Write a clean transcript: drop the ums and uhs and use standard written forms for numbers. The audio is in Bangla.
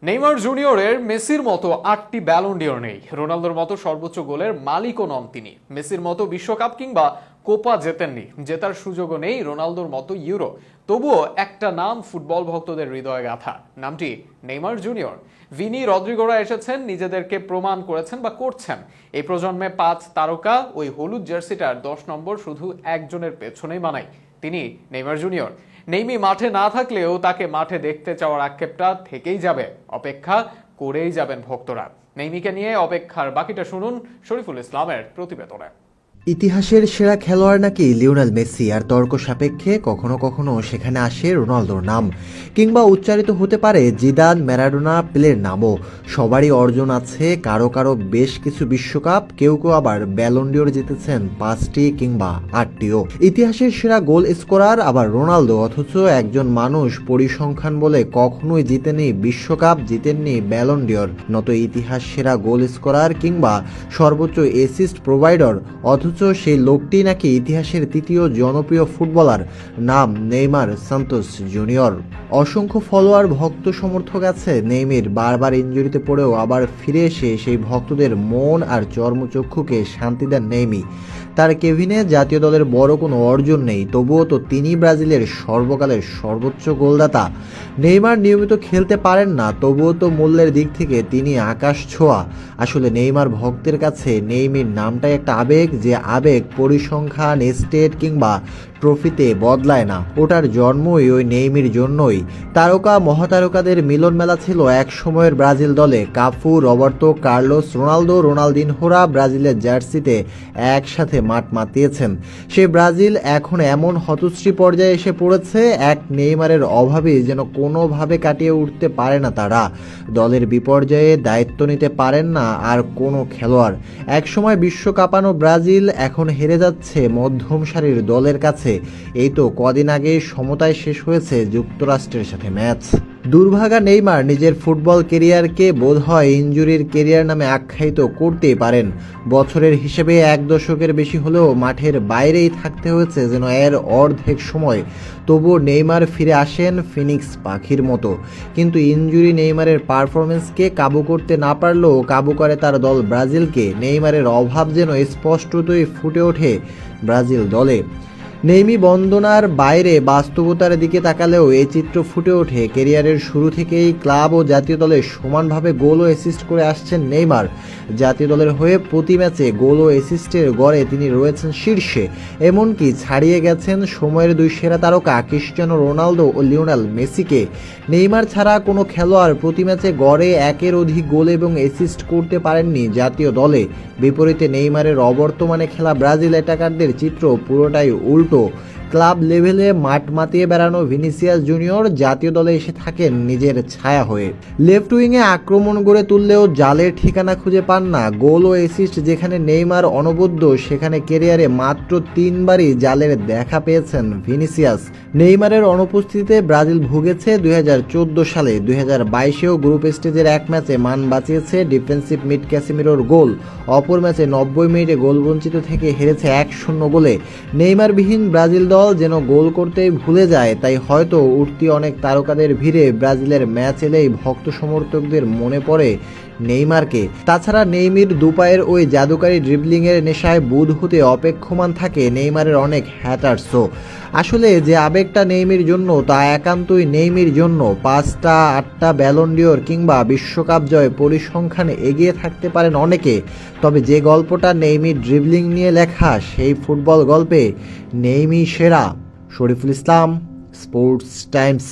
নেইমার জুনিয়রের মেসির মতো 8টি ব্যালন ডিওর নেই। রোনালদোর মতো সর্বোচ্চ গোলের মালিকও নন তিনি। মেসির মতো বিশ্বকাপ কিংবা কোপা জেতেননি, জেতার সুযোগও নেই রোনালদোর মতো ইউরো। তবুও একটা নাম ফুটবল ভক্তদের হৃদয়ে গাথা, নামটি নেইমার জুনিয়র। ভিনি, রদ্রিগোরা এসেছেন, নিজেদেরকে প্রমাণ করেছেন বা করছেন। এই প্রজন্মে 5 তারকা ওই হলুদ জার্সিটার 10 নম্বর শুধু একজনের পেছনেই মানায়, তিনি নেইমার জুনিয়র। নেইমি মাঠে না থাকলেও তাকে মাঠে দেখতে চাওয়ার আক্ষেপটা থেকেই যাবে, অপেক্ষা করেই যাবেন ভক্তরা। নেইমিকে নিয়ে অপেক্ষার বাকিটা শুনুন শরীফুল ইসলামের প্রতিবেদনে। ইতিহাসের সেরা খেলোয়াড় নাকি লিওনেল মেসি, আর তর্ক সাপেক্ষে কখনো কখনো সেখানে আসে রোনালদোর নাম, কিংবা উচ্চারিত হতে পারে জিদান, ম্যারাডোনা, পেলের নামও। সবারই অর্জন আছে, কারো কারো বেশ কিছু বিশ্বকাপ, কেউ কেউ আবার ব্যালন ডিওর জিতেছেন 5টি কিংবা 8টিও। ইতিহাসের সেরা গোল স্কোরার আবার রোনালদো, অথচ একজন মানুষ পরিসংখ্যান বলে কখনোই জিতেনি বিশ্বকাপ, জিতেননি ব্যালন ডিওর। নত ইতিহাস সেরা গোল স্কোরার কিংবা সর্বোচ্চ অ্যাসিস্ট প্রোভাইডার, অথচ সেই লোকটি নাকি ইতিহাসের তৃতীয় জনপ্রিয় ফুটবলার, নাম নেইমার সান্তোস জুনিয়র। অসংখ্য ফলোয়ার, ভক্ত সমর্থক আছে নেইমির। বারবার ইনজুরিতে পড়েও আবার ফিরে এসে সেই ভক্তদের মন আর চর্মচক্ষুকে শান্তি দেন নেইমি। তার কেভিনে জাতীয় দলের বড় কোনো অর্জন নেই, তবুও তো তিনি ব্রাজিলের সর্বকালের সর্বোচ্চ গোলদাতা। নেইমার নিয়মিত খেলতে পারেন না, তবুও তো মূল্যের দিক থেকে তিনি আকাশ ছোঁয়া। আসলে নেইমার ভক্তের কাছে নেইমির নামটাই একটা আবেগ, যে আবেগ পরিসংখ্যান, স্টেট কিংবা ট্রফিতে বদলায় না। ওটার জন্মই ওই নেইমির জন্যই। তারকা মহাতারকাদের মিলন মেলা ছিল এক সময়ের ব্রাজিল দলে। কাফু, রবার্তো কার্লোস, রোনালদো, রোনালদিনহোরা ব্রাজিলের জার্সিতে একসাথে মাঠ মাতিয়েছেন। সেই ব্রাজিল এখন এমন হতশ্রী পর্যায়ে এসে পড়েছে, এক নেইমারের অভাবে যেন কোনোভাবে কাটিয়ে উঠতে পারে না তারা। দলের বিপর্যয়ে দায়িত্ব নিতে পারেন না আর কোনো খেলোয়াড়। একসময় বিশ্ব কাঁপানো ব্রাজিল এখন হেরে যাচ্ছে মধ্যম সারির দলের কাছে। এই তো কদিন আগে সমতায় শেষ হয়েছে যুক্তরাষ্ট্রের সাথে ম্যাচ। দুর্ভাগা নেইমার নিজের ফুটবল কেরিয়ারকে বোধহয় ইনজুরির কেরিয়ার নামে আখ্যায়িত করতেই পারেন। বছরের হিসেবে 1 দশকের বেশি হলেও মাঠের বাইরেই থাকতে হয়েছে যেন এর অর্ধেক সময়। তবুও নেইমার ফিরে আসেন ফিনিক্স পাখির মতো। কিন্তু ইনজুরি নেইমারের পারফরমেন্সকে কাবু করতে না পারলেও কাবু করে তার দল ব্রাজিলকে। নেইমারের অভাব যেন স্পষ্টতই ফুটে ওঠে ব্রাজিল দলে। নেইমি বন্দনার বাইরে বাস্তবতার দিকে তাকালেও এই চিত্র ফুটে ওঠে। কেরিয়ারের শুরু থেকেই ক্লাব ও জাতীয় দলে সমানভাবে গোল ও অ্যাসিস্ট করে আসছেন নেইমার। জাতীয় দলের হয়ে প্রতি ম্যাচে গোল ও অ্যাসিস্টের গড়ে তিনি রয়েছেন শীর্ষে। এমনকি ছাড়িয়ে গেছেন সময়ের 2 সেরা তারকা ক্রিস্টিয়ানো রোনালদো ও লিওনেল মেসিকে। নেইমার ছাড়া কোনো খেলোয়াড় প্রতি ম্যাচে গড়ে 1-এর অধিক গোল এবং অ্যাসিস্ট করতে পারেননি জাতীয় দলে। বিপরীতে নেইমারের অবর্তমানে খেলা ব্রাজিল অ্যাটাকারদের চিত্র পুরোটাই উল্টো। ক্লাব লেভেলে মাঠ মাতিয়ে বেড়ানো ভিনিসিয়াস জুনিয়র জাতীয় দলে এসে থাকেন নিজের ছায়া হয়ে। লেফট উইংয়ে আক্রমণ গড়ে তুললেও জালের ঠিকানা খুঁজে পান না। গোল ও অ্যাসিস্ট যেখানে নেইমার অনবদ্য, সেখানে কেরিয়ারে মাত্র 3বারই জালের দেখা পেয়েছেন ভিনিসিয়াস। নেইমারের অনুপস্থিতিতে ব্রাজিল ভুগেছে 2014 সালে। 2022-এও গ্রুপ স্টেজের এক ম্যাচে মান বাঁচিয়েছে ডিফেন্সিভ মিড ক্যাসেমিরোর গোল। অপর ম্যাচে 90 মিনিটে গোল বঞ্চিত থেকে হেরেছে 1-0 গোলে। নেইমারবিহীন ব্রাজিল দল যেন গোল করতেই ভুলে যায়। তাই হয়তো উঠতি অনেক তারকাদের ভিড়ে ব্রাজিলের ম্যাচ এলেই ভক্ত সমর্থকদের মনে পড়ে নেইমারকে। তাছাড়া নেইমির দুপায়ের ওই জাদুকারী ড্রিবলিংয়ের নেশায় বুঁদ হতে অপেক্ষমান থাকে নেইমারের অনেক হ্যাটার্সও। আসলে যে আবেগটা নেইমির জন্য, তা একান্তই নেইমির জন্য। 5টা 8টা ব্যালন ডিওর কিংবা বিশ্বকাপ জয় পরিসংখ্যানে এগিয়ে থাকতে পারেন অনেকে, তবে যে গল্পটা নেইমির ড্রিবলিং নিয়ে লেখা, সেই ফুটবল গল্পে নেইমি সেরা। Shariful Islam, sports Times.